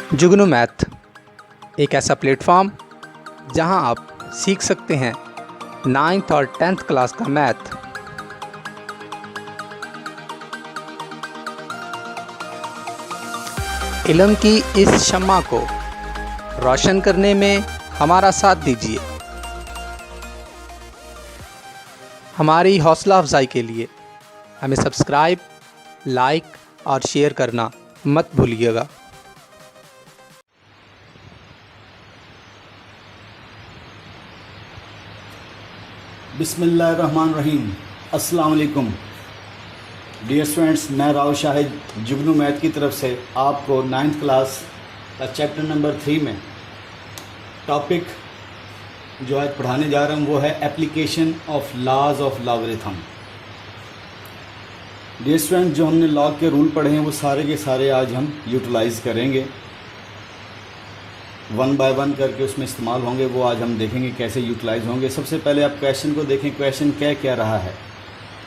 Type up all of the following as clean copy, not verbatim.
जुगनू math एक ऐसा platform जहां आप सीख सकते हैं 9th और 10th क्लास का मैथ। इल्म की इस शम्मा को रोशन करने में हमारा साथ दीजिए। हमारी हौसला अफजाई के लिए हमें सब्सक्राइब, लाइक और शेयर करना मत भूलिएगा। बिस्मिल्लाहिर्रहमानिर्रहीम। अस्सलाम वालेकुम डियर स्टूडेंट्स, मैं राव शाहिद जुगनू मैथ की तरफ से आपको 9th क्लास का चैप्टर नंबर 3 में टॉपिक जो आज पढ़ाने जा रहा हूँ वो है application of laws of logarithm. Dear students, जो हमने लॉग के रूल पढ़े हैं वो सारे के सारे आज हम यूटिलाइज़ करेंगे, वन बाय वन करके उसमें इस्तेमाल होंगे। वो आज हम देखेंगे कैसे यूटिलाइज होंगे। सबसे पहले आप क्वेश्चन को देखें। क्वेश्चन क्या कह रहा है?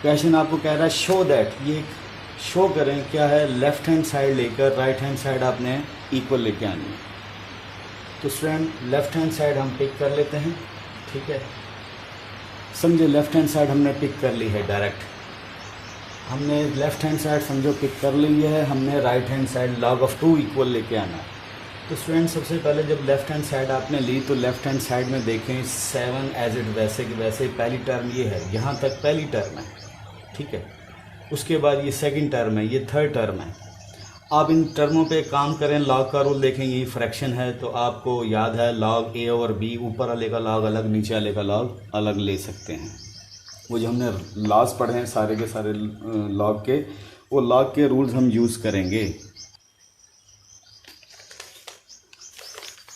क्वेश्चन आपको कह रहा है शो दैट, ये शो करें क्या है, लेफ़्ट हैंड साइड लेकर राइट हैंड साइड आपने इक्वल लेके आनी है। तो स्टूडेंट लेफ़्ट हैंड साइड हम पिक कर लेते हैं, ठीक है। समझे, लेफ़्ट हैंड साइड हमने पिक कर ली है डायरेक्ट। हमने लेफ़्ट हैंड साइड समझो पिक कर ली है, हमने right hand side log of 2 equal लेके आना है। तो स्टूडेंट सबसे पहले जब लेफ़्ट हैंड साइड आपने ली तो लेफ़्ट हैंड साइड में देखें 7 एज इट वैसे कि वैसे पहली टर्म ये है, यहाँ तक पहली टर्म है, ठीक है। उसके बाद ये सेकंड टर्म है, ये थर्ड टर्म है। आप इन टर्मों पे काम करें, लॉग का रूल देखें, ये फ्रैक्शन है तो आपको याद है log a और b, ऊपर वाले का log अलग, नीचे वाले का log अलग ले सकते हैं। वो जो हमने लॉज पढ़े हैं सारे के सारे लॉग के, वो लॉग के रूल्स हम यूज़ करेंगे।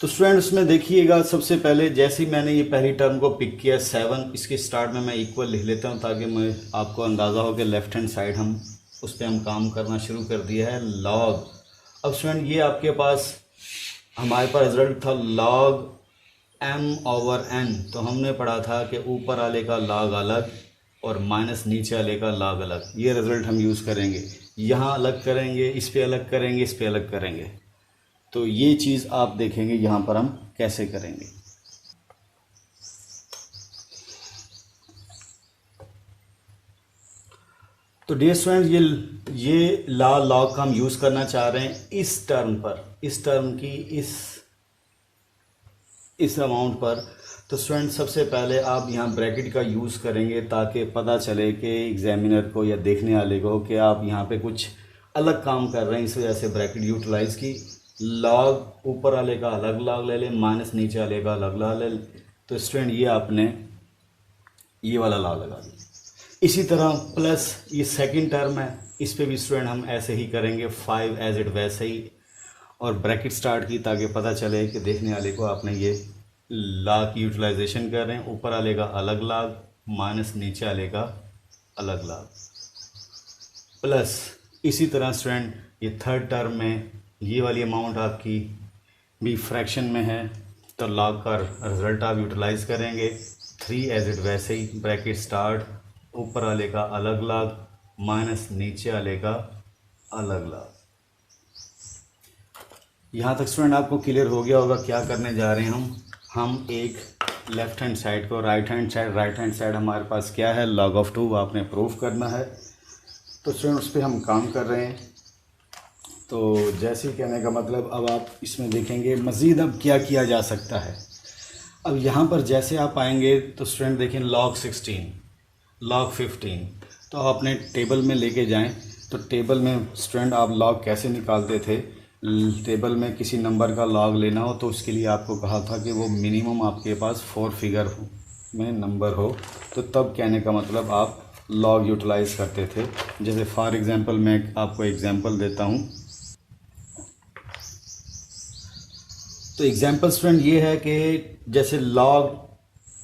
तो स्टूडेंट उसमें देखिएगा, सबसे पहले जैसे ही मैंने ये पहली टर्म को पिक किया 7, इसके स्टार्ट में मैं इक्वल लिख लेता हूँ ताकि मैं आपको अंदाज़ा हो कि लेफ़्ट हैंड साइड हम उस पर हम काम करना शुरू कर दिया है लॉग। अब स्टूडेंट ये आपके पास हमारे पास रिजल्ट था log m/n, तो हमने पढ़ा था कि ऊपर वाले का log अलग और माइनस नीचे वाले का log अलग। ये रिज़ल्ट हम यूज़ करेंगे, यहाँ अलग करेंगे, इस पे अलग करेंगे, इस पे अलग करेंगे। तो ये चीज़ आप देखेंगे यहाँ पर हम कैसे करेंगे। तो डियर स्टूडेंट्स, ये लॉग का हम यूज़ करना चाह रहे हैं इस टर्म पर, इस टर्म की इस अमाउंट पर। तो स्टूडेंट सबसे पहले आप यहाँ ब्रैकेट का यूज़ करेंगे ताकि पता चले कि एग्जामिनर को या देखने वाले को कि आप यहाँ पे कुछ अलग काम कर रहे हैं, इस वजह से ब्रैकेट यूटिलाइज़ की। लॉग ऊपर वाले का अलग लॉग ले लें, माइनस नीचे वाले का अलग लॉग ले लें। तो स्टूडेंट ये आपने ये वाला लॉग लगा दिया। इसी तरह प्लस ये सेकंड टर्म है, इस पे भी स्टूडेंट हम ऐसे ही करेंगे, 5 एज इट वैसे ही, और ब्रैकेट स्टार्ट की ताकि पता चले कि देखने वाले को आपने ये लॉग की यूटिलाइजेशन कर रहे हैं। ऊपर वाले का अलग लॉग, माइनस नीचे वाले का अलग लॉग, प्लस इसी तरह स्टूडेंट ये थर्ड टर्म में ये वाली अमाउंट आपकी भी फ्रैक्शन में है, तो लॉग का रिज़ल्ट आप यूटिलाइज़ करेंगे। 3 एज इट वैसे ही, ब्रैकेट स्टार्ट, ऊपर वाले का अलग लॉग, माइनस नीचे वाले का अलग लॉग। यहाँ तक स्टूडेंट आपको क्लियर हो गया होगा क्या करने जा रहे हैं हम एक लेफ़्ट हैंड साइड को राइट हैंड साइड हमारे पास क्या है, log of 2 आपने प्रूफ करना है। तो स्टूडेंट उस पर हम काम कर रहे हैं। तो जैसे ही कहने का मतलब, अब आप इसमें देखेंगे मज़ीद अब क्या किया जा सकता है। अब यहाँ पर जैसे आप आएंगे तो स्टूडेंट देखें log 16, log 15, तो आप अपने टेबल में लेके जाएं। तो टेबल में स्टूडेंट आप log कैसे निकालते थे? टेबल में किसी नंबर का log लेना हो तो उसके लिए आपको कहा था कि वो मिनिमम आपके पास 4 फिगर में नंबर हो, तो तब कहने का मतलब आप log यूटिलाइज़ करते थे। जैसे फॉर एग्ज़ाम्पल मैं आपको एग्ज़ाम्पल देता हूँ। तो एग्ज़ाम्पल स्टूडेंट ये है कि जैसे log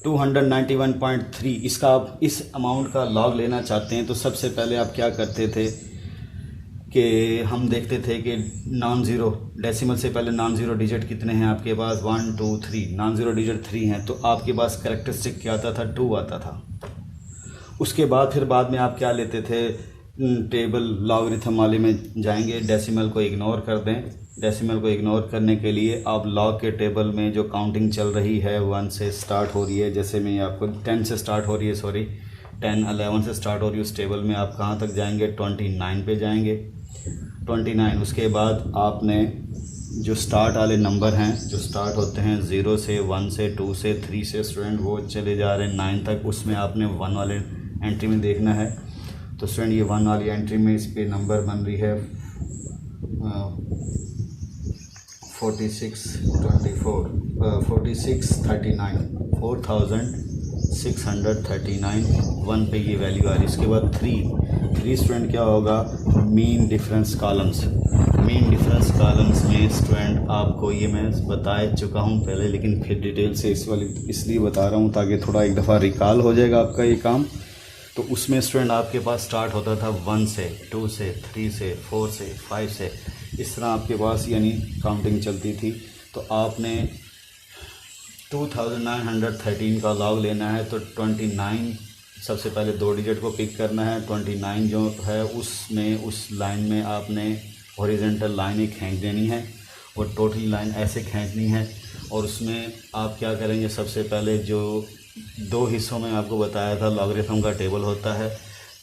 291.3, इसका आप इस अमाउंट का log लेना चाहते हैं। तो सबसे पहले आप क्या करते थे कि हम देखते थे कि नॉन ज़ीरो डेसिमल से पहले नॉन ज़ीरो डिजिट कितने हैं आपके पास, 1 2 3, नॉन ज़ीरो डिजिट 3 हैं, तो आपके पास करेक्टरिस्टिक क्या आता था, 2 आता था। उसके बाद फिर बाद में आप क्या लेते थे, टेबल लॉगरिथम वाले में जाएंगे, डेसिमल को इग्नोर कर दें, डेसिमल को इग्नोर करने के लिए आप लॉग के टेबल में जो काउंटिंग चल रही है 1 से स्टार्ट हो रही है, जैसे मैं आपको 10 से स्टार्ट हो रही है, सॉरी 10 11 से स्टार्ट हो रही है, उस टेबल में आप कहाँ तक जाएंगे, 29 पे जाएंगे। 29 उसके बाद आपने जो स्टार्ट वाले नंबर हैं, जो स्टार्ट होते हैं 0 से 1 से 2 से 3 से स्टूडेंट, वो चले जा रहे हैं 9 तक, उसमें आपने 1 वाले एंट्री में देखना है। तो स्टूडेंट ये 1 वाली एंट्री में इस पे नंबर बन रही है 4639 1 पे ये वैल्यू आ रही है। इसके बाद 3 स्टूडेंट क्या होगा, mean difference columns. Mean difference columns में स्टूडेंट आपको ये मैं बता चुका हूँ पहले, लेकिन फिर डिटेल से इसलिए बता रहा हूँ ताकि थोड़ा एक दफ़ा रिकॉल हो जाएगा आपका ये काम। तो उसमें स्टूडेंट आपके पास स्टार्ट होता था 1 से 2 से 3 से 4 से 5 से, इस तरह आपके पास यानी काउंटिंग चलती थी। तो आपने 2913 का लॉग लेना है, तो 29 सबसे पहले 2 डिजिट को पिक करना है। 29 जो है उसमें उस लाइन में आपने हॉरिजेंटल लाइन एक खींच देनी है और टोटल लाइन ऐसे खींचनी है। और उसमें आप क्या करेंगे, सबसे पहले जो 2 हिस्सों में आपको बताया था लॉगरिथम का टेबल होता है,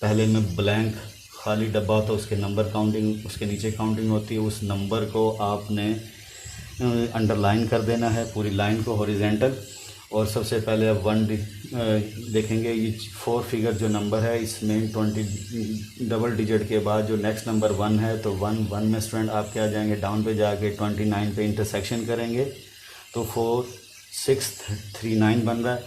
पहले में ब्लैंक खाली डब्बा होता है, उसके नंबर काउंटिंग, उसके नीचे काउंटिंग होती है। उस नंबर को आपने अंडरलाइन कर देना है पूरी लाइन को हॉरिजेंटल। और सबसे पहले आप 1 देखेंगे, ये 4 फिगर जो नंबर है इसमें 20 डबल डिजिट के बाद जो नेक्स्ट नंबर 1 है, तो 1 में स्टूडेंट आप क्या जाएंगे, डाउन पे जाके 29 पे इंटरसेक्शन करेंगे, तो 4639 बन रहा है।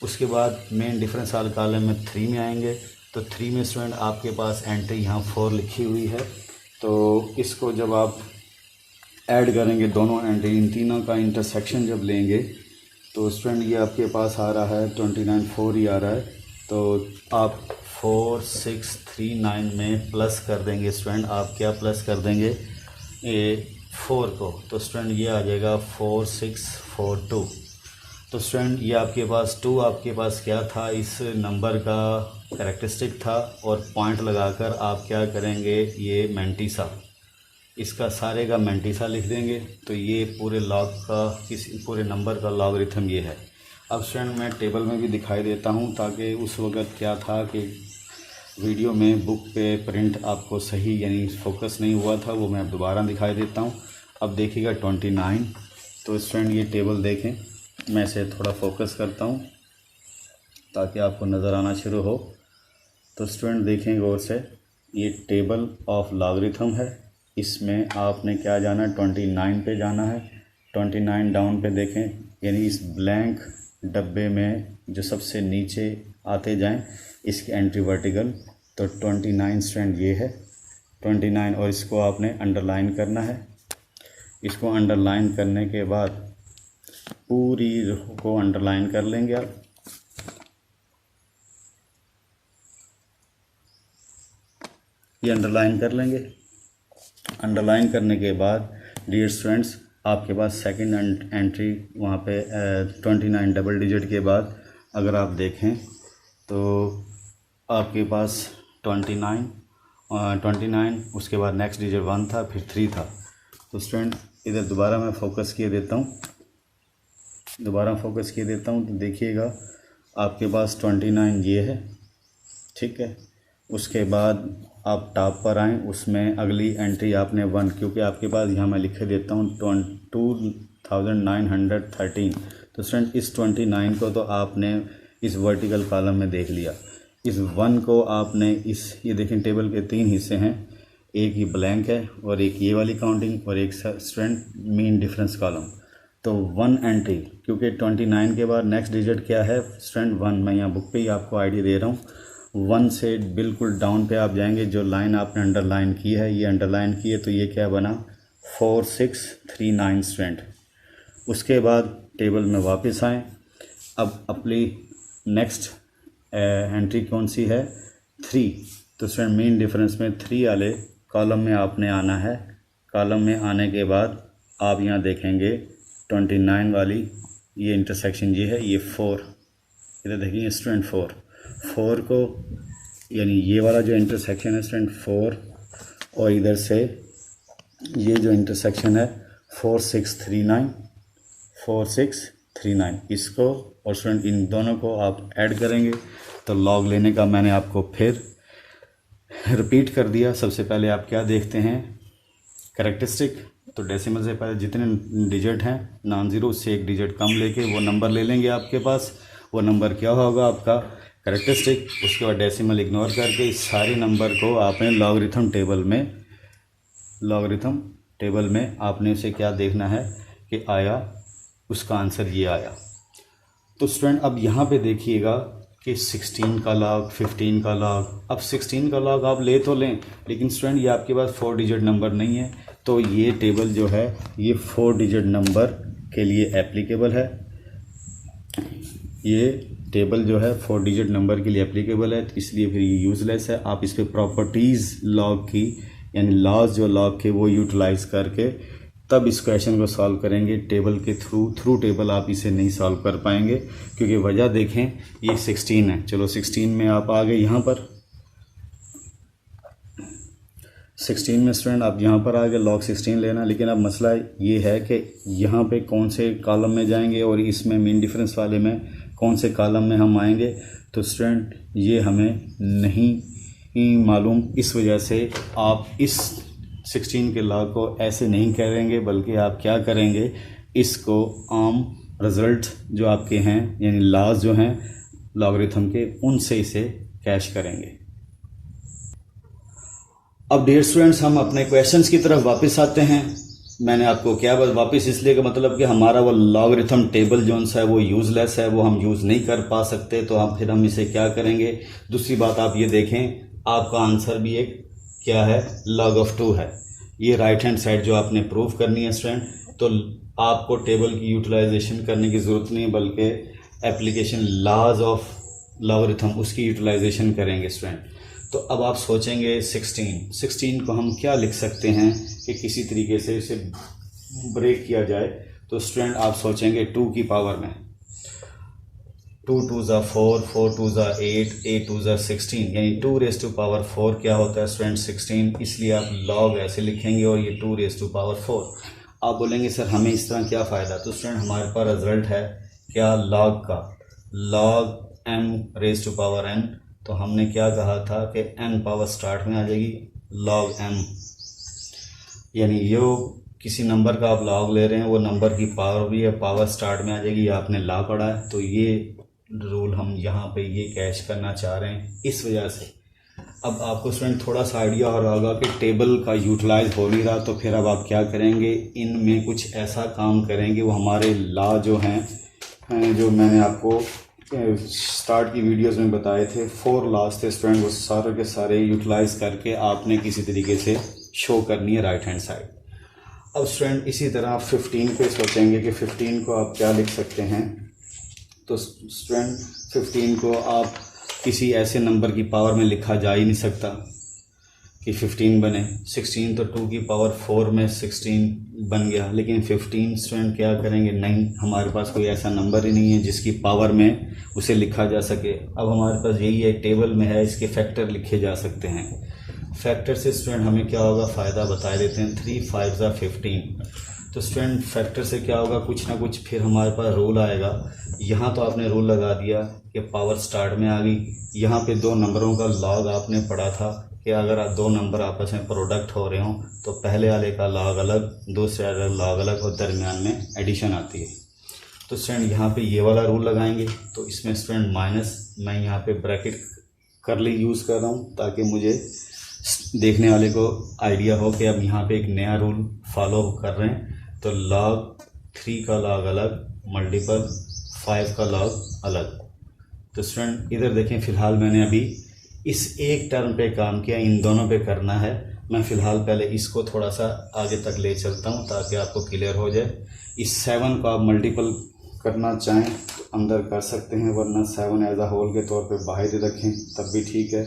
उसके बाद मेन डिफरेंस वाले कॉलम में 3 में आएंगे, तो 3 में स्टूडेंट आपके पास एंट्री यहाँ 4 लिखी हुई है। तो इसको जब आप ऐड करेंगे दोनों एंट्री, इन तीनों का इंटरसेक्शन जब लेंगे, तो स्टूडेंट ये आपके पास आ रहा है 29 ही आ रहा है। तो आप 4639 में प्लस कर देंगे स्टूडेंट, आप क्या प्लस कर देंगे, 4 को, तो स्टूडेंट ये आ जाएगा 4642। तो स्टूडेंट ये आपके पास 2 आपके पास क्या था, इस नंबर का कैरेक्टरिस्टिक था, और पॉइंट लगाकर आप क्या करेंगे, ये मैंटीसा, इसका सारे का मैंटीसा लिख देंगे। तो ये पूरे लॉग का, किसी पूरे नंबर का लॉगरिथम ये है। अब स्टूडेंट मैं टेबल में भी दिखाई देता हूँ, ताकि उस वक़्त क्या था कि वीडियो में बुक पे प्रिंट आपको सही यानी फोकस नहीं हुआ था, वो मैं दोबारा दिखाई देता हूँ। अब देखिएगा 29, तो स्टूडेंट ये टेबल देखें, मैं इसे थोड़ा फोकस करता हूँ ताकि आपको नज़र आना शुरू हो। तो स्टूडेंट देखें गौर से, ये टेबल ऑफ लॉगरिथम है, इसमें आपने क्या जाना है, 29 पे जाना है। 29 डाउन पे देखें, यानी इस ब्लैंक डब्बे में जो सबसे नीचे आते जाएं, इसकी एंट्री वर्टिकल, तो 29 स्टूडेंट ये है 29, और इसको आपने अंडरलाइन करना है। इसको अंडरलाइन करने के बाद पूरी को अंडरलाइन कर लेंगे आप। ये अंडरलाइन कर लेंगे। अंडरलाइन करने के बाद डियर स्टूडेंट्स, आपके पास सेकंड एंट्री वहाँ पे 29 डबल डिजिट के बाद अगर आप देखें तो आपके पास 29 उसके बाद नेक्स्ट डिजिट 1 था, फिर 3 था। तो स्टूडेंट इधर दोबारा मैं फोकस किए देता हूँ, तो देखिएगा आपके पास 29 ये है, ठीक है। उसके बाद आप टॉप पर आएँ, उसमें अगली एंट्री आपने 1, क्योंकि आपके पास यहाँ मैं लिख देता हूँ 2913। तो स्टूडेंट इस 29 को तो आपने इस वर्टिकल कॉलम में देख लिया। इस 1 को आपने ये देखें, टेबल के 3 हिस्से हैं, एक ये ब्लैंक है और एक ये वाली काउंटिंग और एक स्टूडेंट मीन डिफरेंस कॉलम। तो 1 एंट्री, क्योंकि 29 के बाद नेक्स्ट डिजिट क्या है स्टूडेंट 1, मैं यहाँ बुक पे ही आपको आइडिया दे रहा हूँ। 1 से बिल्कुल डाउन पे आप जाएंगे, जो लाइन आपने अंडरलाइन की है, ये अंडरलाइन की है, तो ये क्या बना 4639 स्टूडेंट। उसके बाद टेबल में वापस आएँ। अब अपनी नेक्स्ट एंट्री कौन सी है 3, तो स्टूडेंट मेन डिफरेंस में 3 वाले कॉलम में आपने आना है। कॉलम में आने के बाद आप यहाँ देखेंगे 29 वाली ये इंटरसेक्शन ये है, ये 4, इधर देखेंगे स्टूडेंट 4 को, यानी ये वाला जो इंटरसेक्शन है स्टूडेंट 4 और इधर से ये जो इंटरसेक्शन है 4639 इसको और स्टूडेंट इन दोनों को आप ऐड करेंगे तो लॉग लेने का मैंने आपको फिर रिपीट कर दिया। सबसे पहले आप क्या देखते हैं, कैरेक्टरिस्टिक। तो डेसिमल से पहले जितने डिजिट हैं नॉन ज़ीरो उससे एक डिजिट कम लेके वो नंबर ले लेंगे आपके पास। वो नंबर क्या होगा आपका कैरेक्टरिस्टिक। उसके बाद डेसिमल इग्नोर करके इस सारे नंबर को आपने लॉगरिथम टेबल में आपने उसे क्या देखना है कि आया, उसका आंसर ये आया। तो स्टूडेंट अब यहाँ पे देखिएगा कि 16 का लॉग, 15 का लॉग। अब 16 का लॉग आप ले तो लें, लेकिन स्टूडेंट ये आपके पास 4 डिजिट नंबर नहीं है, तो ये टेबल जो है ये 4 डिजिट नंबर के लिए एप्लीकेबल है। ये टेबल जो है 4 डिजिट नंबर के लिए एप्लीकेबल है, तो इसलिए फिर ये यूज़लेस है। आप इस पर प्रॉपर्टीज़ लॉग की यानी लॉज जो लॉग के वो यूटिलाइज़ करके तब इस क्वेश्चन को सॉल्व करेंगे। टेबल के थ्रू टेबल आप इसे नहीं सॉल्व कर पाएंगे, क्योंकि वजह देखें ये 16 है। चलो 16 में आप आ गए, यहाँ पर 16 में स्टूडेंट आप यहाँ पर आ गए लॉग 16 लेना। लेकिन अब मसला ये है कि यहाँ पे कौन से कॉलम में जाएंगे और इसमें मीन डिफरेंस वाले में कौन से कॉलम में हम आएंगे, तो स्टूडेंट ये हमें नहीं मालूम। इस वजह से आप इस 16 के लॉग को ऐसे नहीं करेंगे, बल्कि आप क्या करेंगे, इसको आम रिज़ल्ट जो आपके हैं यानी लॉज जो हैं लॉगरिथम के, उनसे इसे कैश करेंगे। अब डियर स्टूडेंट्स हम अपने क्वेश्चंस की तरफ वापस आते हैं। मैंने आपको क्या बस वापस इसलिए का मतलब कि हमारा वो लॉगरिथम टेबल जो सा है वो यूज़लेस है, वो हम यूज़ नहीं कर पा सकते, तो हम इसे क्या करेंगे। दूसरी बात आप ये देखें, आपका आंसर भी एक क्या है, log of 2 है। ये राइट हैंड साइड जो आपने प्रूव करनी है स्टूडेंट, तो आपको टेबल की यूटिलाइजेशन करने की ज़रूरत नहीं है, बल्कि एप्लीकेशन लॉज ऑफ लॉगरिथम उसकी यूटिलाइजेशन करेंगे स्टूडेंट। तो अब आप सोचेंगे 16 को हम क्या लिख सकते हैं कि किसी तरीके से इसे ब्रेक किया जाए। तो स्टूडेंट आप सोचेंगे 2 की पावर में, 2 2 ज़ा 4, 4 2 ज़ा 8, 8 2 ज़ा 16, यानी 2 रेज़ टू पावर 4 क्या होता है स्टूडेंट 16। इसलिए आप लॉग ऐसे लिखेंगे और ये 2 रेज़ टू पावर 4। आप बोलेंगे सर हमें इस तरह क्या फ़ायदा, तो स्टूडेंट हमारे पास रिजल्ट है क्या, लॉग का, log m raise to power n। तो हमने क्या कहा था कि n पावर स्टार्ट में आ जाएगी log m, यानी यो किसी नंबर का आप लॉग ले रहे हैं, वो नंबर की पावर भी है, पावर स्टार्ट में आ जाएगी। ये आपने लॉ पढ़ा है, तो ये रूल हम यहाँ पे ये कैश करना चाह रहे हैं। इस वजह से अब आपको स्टूडेंट थोड़ा सा आइडिया हो रहा होगा कि टेबल का यूटिलाइज हो नहीं रहा, तो फिर अब आप क्या करेंगे, इनमें कुछ ऐसा काम करेंगे, वो हमारे लॉ जो हैं जो मैंने आपको स्टार्ट की वीडियोस में बताए थे, 4 लॉज थे स्टूडेंट, वो सारे के सारे यूटिलाइज करके आपने किसी तरीके से शो करनी है राइट हैंड साइड। अब स्टूडेंट इसी तरह आप 15 पे सोचेंगे कि 15 को आप क्या लिख सकते हैं। तो स्टूडेंट 15 को आप किसी ऐसे नंबर की पावर में लिखा जा ही नहीं सकता कि 15 बने। 16 तो 2 की पावर 4 में 16 बन गया, लेकिन 15 स्टूडेंट क्या करेंगे, नहीं, हमारे पास कोई ऐसा नंबर ही नहीं है जिसकी पावर में उसे लिखा जा सके। अब हमारे पास यही है, टेबल में है, इसके फैक्टर लिखे जा सकते हैं। फैक्टर से स्टूडेंट हमें क्या होगा, फ़ायदा बता देते हैं। 3 5 ज़ा 15। तो स्टूडेंट फैक्टर से क्या होगा, कुछ ना कुछ फिर हमारे पास रूल आएगा। यहाँ तो आपने रूल लगा दिया कि पावर स्टार्ट में आ गई। यहाँ पे 2 नंबरों का लॉग आपने पढ़ा था कि अगर आप 2 नंबर आपस में प्रोडक्ट हो रहे हों तो पहले वाले का लॉग अलग, दूसरे वाले का लॉग अलग और दरमियान में एडिशन आती है। तो स्टूडेंट यहाँ पे ये वाला रूल लगाएंगे। तो इसमें स्टूडेंट माइनस, मैं यहाँ पे ब्रैकेट करली यूज़ कर रहा हूँ ताकि मुझे देखने वाले को आइडिया हो कि अब यहाँ पे एक नया रूल फॉलो कर रहे हैं। तो log 3 का लॉग अलग, मल्टीपल 5 का लॉग अलग। तो स्टूडेंट इधर देखें, फ़िलहाल मैंने अभी इस एक टर्म पे काम किया, इन दोनों पे करना है। मैं फ़िलहाल पहले इसको थोड़ा सा आगे तक ले चलता हूँ ताकि आपको क्लियर हो जाए। इस 7 को आप मल्टीपल करना चाहें तो अंदर कर सकते हैं, वरना 7 एज अ होल के तौर पे बाहर ही रखें तब भी ठीक है,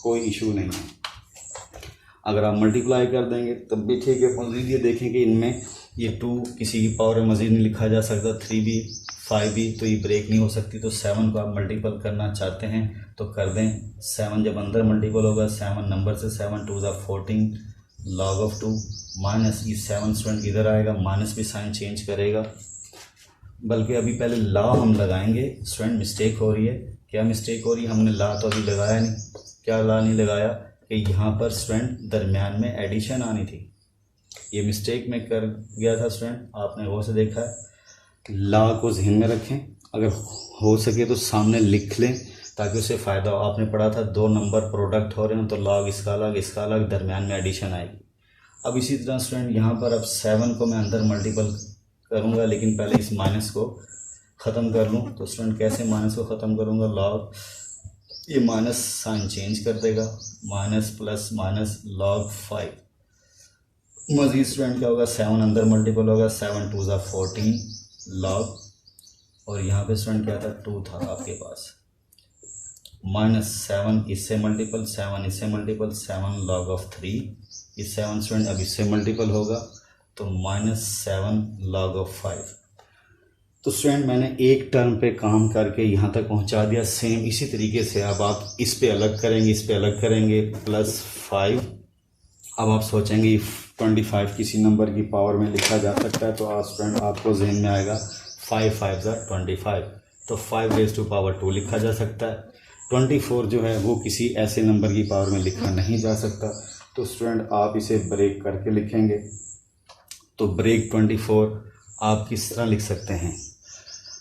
कोई इशू नहीं है। अगर आप मल्टीप्लाई कर देंगे तब भी ठीक है। मज़ीद ये देखें कि इनमें ये 2 किसी की पावर में मज़ीद नहीं लिखा जा सकता, 3 भी 5 भी, तो ये ब्रेक नहीं हो सकती। तो 7 को आप मल्टीपल करना चाहते हैं तो कर दें। 7 जब अंदर मल्टीपल होगा, 7 नंबर से 7 2 ज़ा 14, log of 2 माइनस ये 7 स्टूडेंट इधर आएगा, माइनस भी साइन चेंज करेगा, बल्कि अभी पहले ला हम लगाएंगे। स्टूडेंट मिस्टेक हो रही है, क्या मिस्टेक हो रही है, हमने ला तो अभी लगाया नहीं। क्या ला नहीं लगाया कि यहाँ पर स्टूडेंट दरमियान में एडिशन आनी थी, ये मिस्टेक मैं कर गया था स्टूडेंट, आपने गौर से देखा है। ला को जहन में रखें, अगर हो सके तो सामने लिख लें ताकि उससे फ़ायदा हो। आपने पढ़ा था 2 नंबर प्रोडक्ट हो रहे हैं तो लॉग इसका अलग दरमियान में एडिशन आएगी। अब इसी तरह स्टूडेंट यहाँ पर अब 7 को मैं अंदर मल्टीपल करूँगा, लेकिन पहले इस माइनस को ख़त्म कर लूँ। तो स्टूडेंट कैसे माइनस को ख़त्म करूँगा, लॉग ये माइनस साइन चेंज कर देगा, माइनस प्लस माइनस log 5। मज़ीद स्टूडेंट क्या होगा, 7 अंदर मल्टीपल होगा, 7 2 ज़ा 14 log, और यहाँ पे स्टूडेंट क्या था 2 था आपके पास, माइनस 7 इससे मल्टीपल, 7 इससे मल्टीपल, 7 log of 3, ये 7 स्टूडेंट अब इससे मल्टीपल होगा तो माइनस 7 log of 5। तो स्टूडेंट मैंने एक टर्म पे काम करके यहाँ तक पहुँचा दिया। सेम इसी तरीके से अब आप इस पे अलग करेंगे, इस पे अलग करेंगे, प्लस 5। अब आप सोचेंगे 25 किसी नंबर की पावर में लिखा जा सकता है, तो आज स्टूडेंट आपको जहन में आएगा 5 5 ज़ा 25, तो 5 रेज़ टू पावर 2 लिखा जा सकता है। 24 जो है वो किसी ऐसे नंबर की पावर में लिखा नहीं जा सकता, तो स्टूडेंट आप इसे ब्रेक करके लिखेंगे। तो ब्रेक 24 आप किस तरह लिख सकते हैं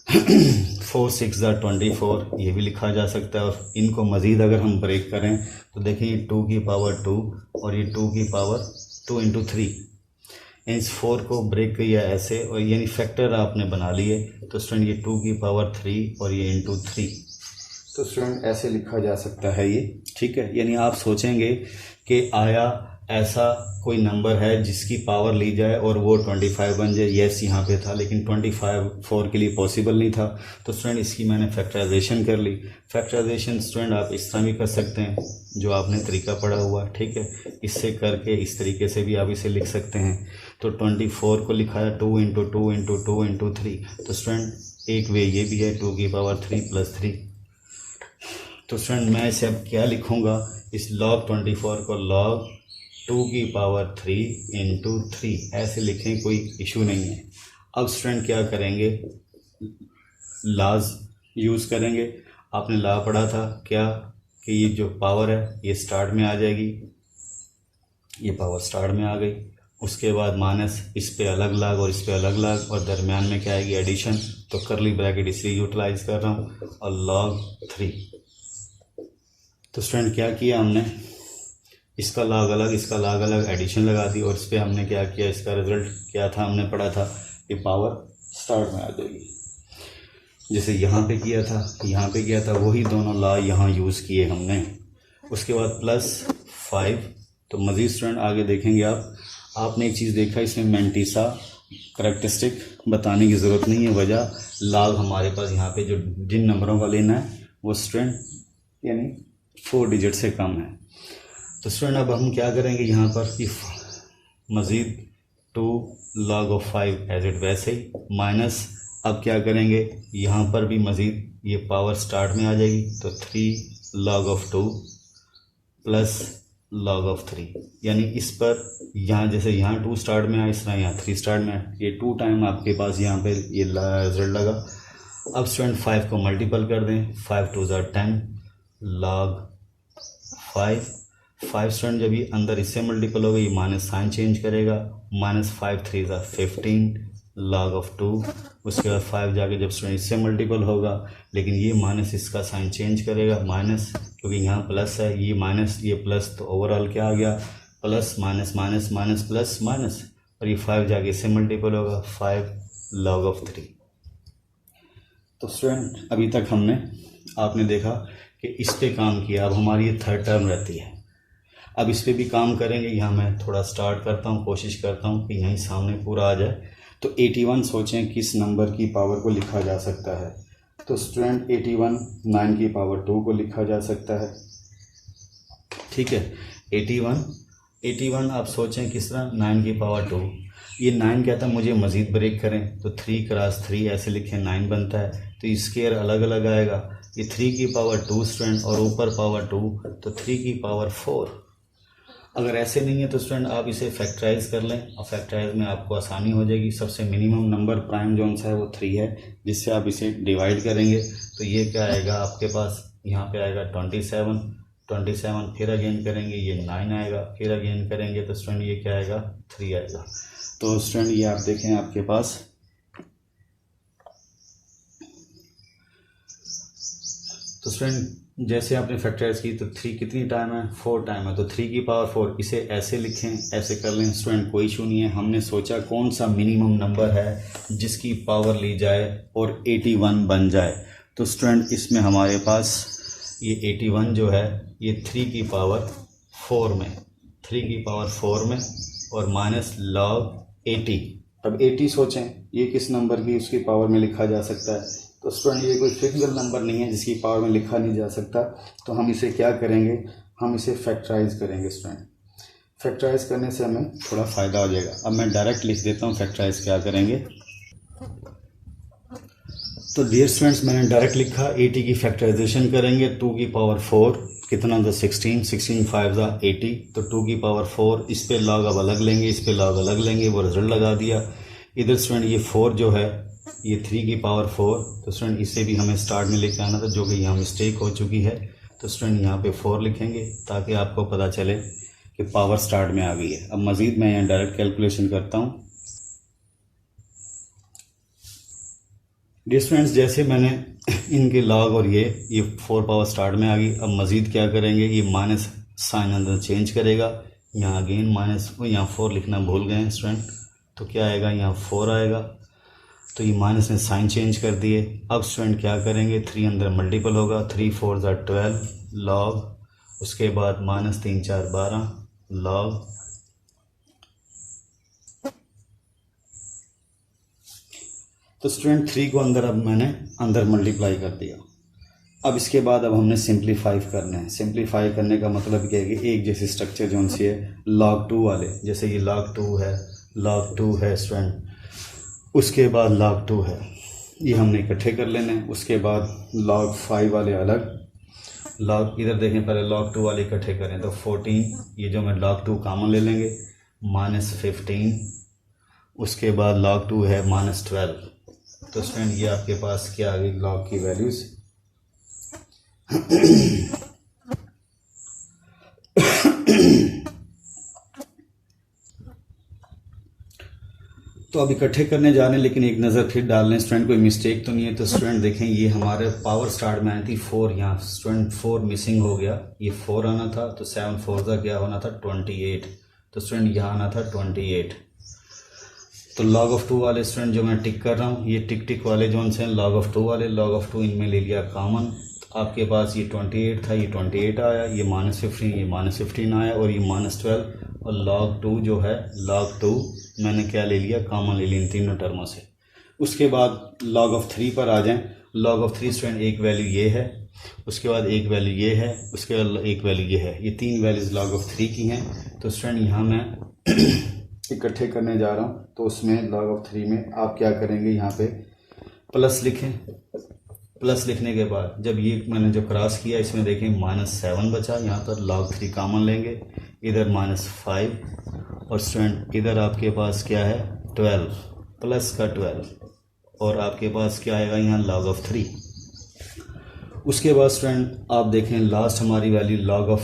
4 6 ज़ा 24, ये भी लिखा जा सकता है। और इनको मज़ीद अगर हम ब्रेक करें तो देखिए 2 की पावर 2 और ये 2 की पावर 2 इंटू 3, इस 4 को ब्रेक किया ऐसे, और यानी फैक्टर आपने बना लिए। तो स्टूडेंट ये 2 की पावर 3 और ये इंटू 3, तो स्टूडेंट ऐसे लिखा जा सकता है ये, ठीक है। यानी आप सोचेंगे कि आया ऐसा कोई नंबर है जिसकी पावर ली जाए और वो 25 बन जाए। यस यहाँ पे था, लेकिन 25 4 के लिए पॉसिबल नहीं था, तो स्टूडेंट इसकी मैंने फैक्टराइजेशन कर ली। फैक्टराइजेशन स्टूडेंट आप इस तरह भी कर सकते हैं जो आपने तरीका पढ़ा हुआ, ठीक है। इससे करके इस तरीके से भी आप इसे लिख सकते हैं। तो 24 को लिखा है 2 इंटू 2 इंटू 2 इंटू 3, तो स्टूडेंट एक वे ये भी है 2 की पावर 3 प्लस 3। तो स्टूडेंट मैं इसे अब क्या लिखूँगा, इस log 24 को log 2 की पावर 3 इंटू 3 ऐसे लिखें, कोई इशू नहीं है। अब स्टूडेंट क्या करेंगे, लाज यूज़ करेंगे। आपने ला पढ़ा था क्या कि ये जो पावर है ये स्टार्ट में आ जाएगी, ये पावर स्टार्ट में आ गई, उसके बाद माइनस इस पे अलग लाग और इस पे अलग लाग, और दरमियान में क्या आएगी एडिशन। तो करली ब्रैकेट इसलिए यूटिलाइज कर रहा हूँ, और log 3। तो स्टूडेंट क्या किया हमने, इसका लाग अलग इसका लाग अलग एडिशन लगा दी, और इस पर हमने क्या किया, इसका रिजल्ट क्या था हमने पढ़ा था कि पावर स्टार्ट में आ जाएगी। जैसे यहाँ पे किया था यहाँ पे किया था, वही दोनों ला यहाँ यूज़ किए हमने। उसके बाद प्लस 5। तो मज़ीद स्टूडेंट आगे देखेंगे आपने एक चीज़ देखा, इसमें मैंटीसा करैक्टरिस्टिक बताने की ज़रूरत नहीं है। वजह लाग हमारे पास यहाँ पे जो जिन नंबरों का लेना है वो स्टूडेंट यानी 4 डिजिट से कम है। तो स्टूडेंट अब हम क्या करेंगे यहाँ पर कि मज़ीद 2 log of 5 एज इट वैसे ही, माइनस अब क्या करेंगे यहाँ पर भी मज़ीद ये पावर स्टार्ट में आ जाएगी, तो 3 log of 2 plus log of 3, यानी इस पर यहाँ जैसे यहाँ 2 स्टार्ट में आया, इस तरह यहाँ 3 स्टार्ट में आया, ये 2 टाइम आपके पास यहाँ पे ये रिजल्ट लगा। अब स्टूडेंट 5 को मल्टीपल कर दें, 5 2 ज़ा 10 log 5 स्टूडेंट जब ये अंदर इससे मल्टीपल होगा, ये माइनस साइन चेंज करेगा, माइनस 5 3 ज़ा 15 log of 2। उसके बाद 5 जाके जब स्टूडेंट इससे मल्टीपल होगा, लेकिन ये माइनस इसका साइन चेंज करेगा, माइनस क्योंकि यहाँ प्लस है, ये माइनस ये प्लस, तो ओवरऑल क्या आ गया plus minus minus minus plus minus, और ये 5 जाके इससे मल्टीपल होगा 5 log of 3। तो स्टूडेंट अभी तक हमने आपने देखा कि इस पे काम किया। अब हमारी ये थर्ड टर्म रहती है, अब इस पे भी काम करेंगे। यहाँ मैं थोड़ा स्टार्ट करता हूँ, कोशिश करता हूँ कि यहीं सामने पूरा आ जाए। तो 81 सोचें किस नंबर की पावर को लिखा जा सकता है। तो स्टूडेंट 81 9 की पावर 2 को लिखा जा सकता है, ठीक है। 81 आप सोचें किस तरह 9 की पावर 2, ये 9 कहता है मुझे मज़ीद ब्रेक करें, तो 3 क्रॉस 3 ऐसे लिखें, 9 बनता है, तो स्क्वायर अलग अलग आएगा। ये 3 की पावर 2 स्टूडेंट और ऊपर पावर 2, तो 3 की पावर 4। अगर ऐसे नहीं है तो स्टूडेंट आप इसे फैक्टराइज कर लें और फैक्टराइज में आपको आसानी हो जाएगी। सबसे मिनिमम नंबर प्राइम जोन सा है वो 3 है, जिससे आप इसे डिवाइड करेंगे तो ये क्या आएगा आपके पास, यहाँ पे आएगा 27, फिर अगेन करेंगे ये 9 आएगा, फिर अगेन करेंगे तो स्टूडेंट ये क्या आएगा 3 आएगा। तो स्टूडेंट ये आप देखें आपके पास तो स्टूडेंट जैसे आपने फैक्टराइज की तो 3 कितनी टाइम है, 4 टाइम है, तो 3 की पावर 4 इसे ऐसे लिखें, ऐसे कर लें स्टूडेंट, कोई इशू नहीं है। हमने सोचा कौन सा मिनिमम नंबर है जिसकी पावर ली जाए और 81 बन जाए। तो स्टूडेंट इसमें हमारे पास ये 81 जो है ये 3 की पावर 4 में, 3 की पावर 4 में और माइनस log 80। अब 80 सोचें ये किस नंबर की उसकी पावर में लिखा जा सकता है, तो स्टूडेंट ये कोई फिक्सल नंबर नहीं है जिसकी पावर में लिखा नहीं जा सकता। तो हम इसे क्या करेंगे, हम इसे फैक्टराइज करेंगे स्टूडेंट। फैक्टराइज करने से हमें थोड़ा फ़ायदा हो जाएगा। अब मैं डायरेक्ट लिख देता हूँ फैक्टराइज क्या करेंगे। तो डियर स्टूडेंट्स मैंने डायरेक्ट लिखा 80 की फैक्टराइजेशन करेंगे, 2 की पावर 4 कितना था 16, 16 5 था 80, तो 2 की पावर 4 इस पे लॉग अब अलग लेंगे, इस पे लॉग अलग लेंगे, वो रिजल्ट लगा दिया। इधर स्टूडेंट ये 4 जो है ये 3 की पावर 4, तो स्टूडेंट इसे भी हमें स्टार्ट में लेके आना था जो कि यहाँ मिस्टेक हो चुकी है। तो स्टूडेंट यहाँ पे 4 लिखेंगे ताकि आपको पता चले कि पावर स्टार्ट में आ गई है। अब मज़ीद मैं यहाँ डायरेक्ट कैलकुलेशन करता हूँ। डियर स्टूडेंट्स जैसे मैंने इनके लॉग और ये 4 पावर स्टार्ट में आ गई। अब मज़ीद क्या करेंगे, ये माइनस साइन अंदर चेंज करेगा, यहाँ अगेन माइनस, यहाँ 4 लिखना भूल गए स्टूडेंट, तो क्या आएगा यहाँ 4 आएगा, तो ये माइनस ने साइन चेंज कर दिए। अब स्टूडेंट क्या करेंगे, 3 अंदर मल्टीपल होगा, 3 4 12 लॉग, उसके बाद माइनस 3 4 12 लॉग, तो स्टूडेंट 3 को अंदर अब मैंने अंदर मल्टीप्लाई कर दिया। अब इसके बाद अब हमने सिंप्लीफाई करना है। सिंप्लीफाई करने का मतलब क्या है कि एक जैसे स्ट्रक्चर जो उनसे है log 2 वाले, जैसे ये log 2 है स्टूडेंट, उसके बाद log 2 है, ये हमने इकट्ठे कर लेने हैं। उसके बाद log 5 वाले अलग, log इधर देखें पहले log 2 वाले इकट्ठे करें तो 14, ये जो मैं log 2 कॉमन ले लेंगे, माइनस 15, उसके बाद log 2 है माइनस 12। तो स्टूडेंट ये आपके पास क्या आ गई log की वैल्यूज़। तो अब इकट्ठे करने जा रहे हैं, लेकिन एक नज़र फिर डाल लें स्टूडेंट कोई मिस्टेक तो नहीं है। तो स्टूडेंट देखें ये हमारे पावर स्टार्ट में आई थी 4, यहाँ स्टूडेंट 4 मिसिंग हो गया, ये 4 आना था, तो 7 4 का क्या होना था 28, तो स्टूडेंट यहाँ आना था 28। तो log of 2 वाले स्टूडेंट जो मैं टिक कर रहा हूँ, ये टिक वाले जो से log of 2 वाले, log of 2 इनमें ले लिया कॉमन, तो आपके पास ये 28 था, ये 28 आया, ये माइनस 15, ये माइनस 15 आया और ये माइनस 12, और log 2 जो है log 2 मैंने क्या ले लिया कॉमन ले लिया इन तीनों टर्मों से। उसके बाद log of 3 पर आ जाएं। log of 3 स्टूडेंट एक वैल्यू ये है, उसके बाद एक वैल्यू ये है, उसके बाद एक वैल्यू ये है, ये 3 वैल्यूज़ log of 3 की हैं। तो स्टूडेंट यहाँ मैं इकट्ठे करने जा रहा हूँ, तो उसमें log of 3 में आप क्या करेंगे, यहाँ पे प्लस लिखें। प्लस लिखने के बाद जब ये मैंने जो क्रॉस किया इसमें देखें -7 बचा, यहाँ पर log 3 कॉमन लेंगे, इधर -5 और स्टूडेंट इधर आपके पास क्या है 12 प्लस का 12 और आपके पास क्या आएगा यहाँ log of 3। उसके बाद स्टूडेंट आप देखें लास्ट हमारी वैल्यू log of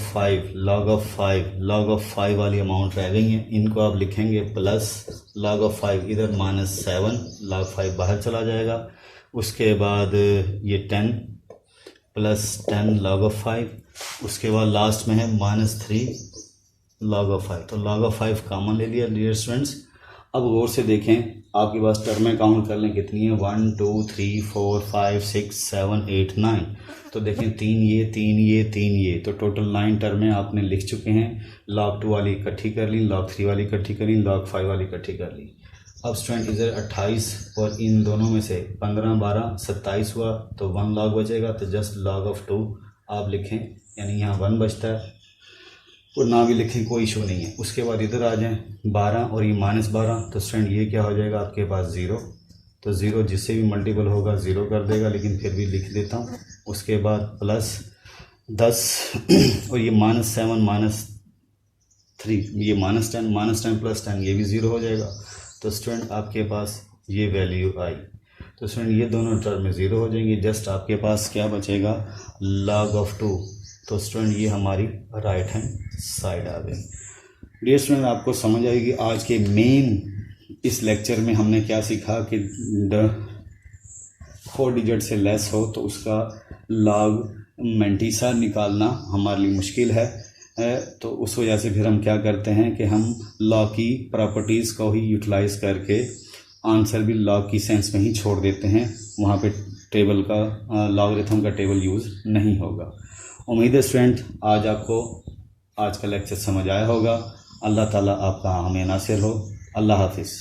5 वाली अमाउंट रह गई है, इनको आप लिखेंगे प्लस log of 5, इधर -7 log 5 बाहर चला जाएगा। उसके बाद ये 10 प्लस 10 log of 5, उसके बाद लास्ट में है -3 log of 5, तो log of 5 कॉमन ले लिया डियर स्टूडेंट्स। अब गौर से देखें आपके पास टर्में काउंट कर लें कितनी है 1 2 3 4 5 6 7 8 9, तो देखें 3 ये, तो टोटल 9 टर्में आपने लिख चुके हैं। log 2 वाली इकट्ठी कर ली, log 3 वाली इकट्ठी कर ली, log 5 वाली इकट्ठी कर ली। अब स्टूडेंट इधर 28 और इन दोनों में से 15 12 27 हुआ, तो 1 log बचेगा, तो जस्ट log of 2 आप लिखें, यानी यहाँ 1 बचता है और ना भी लिखें कोई इशू नहीं है। उसके बाद इधर आ जाएं 12 और ये -12, तो स्टूडेंट ये क्या हो जाएगा आपके पास 0, तो 0 जिससे भी मल्टीपल होगा 0 कर देगा, लेकिन फिर भी लिख देता हूँ। उसके बाद प्लस 10 और ये -7 3, ये -10 प्लस 10 ये भी 0 हो जाएगा। तो स्टूडेंट आपके पास ये वैल्यू आई। तो स्टूडेंट ये दोनों टर्म में 0 हो जाएंगे। जस्ट आपके पास क्या बचेगा, log of 2। तो स्टूडेंट ये हमारी राइट हैंड साइड आ गई। डियर स्टूडेंट आपको समझ आएगी आज के मेन इस लेक्चर में हमने क्या सीखा कि 4 डिजिट से लेस हो तो उसका log मेंटिसा निकालना हमारे लिए मुश्किल है। तो उस वजह से फिर हम क्या करते हैं कि हम log की प्रॉपर्टीज़ को ही यूटिलाइज करके आंसर भी log की सेंस में ही छोड़ देते हैं, वहाँ पे टेबल का लॉगरिथम का टेबल यूज़ नहीं होगा। उम्मीद है स्टूडेंट आज आपको आज का लेक्चर समझ आया होगा। अल्लाह ताला आपका हमें नासिर हो। अल्लाह हाफिज़।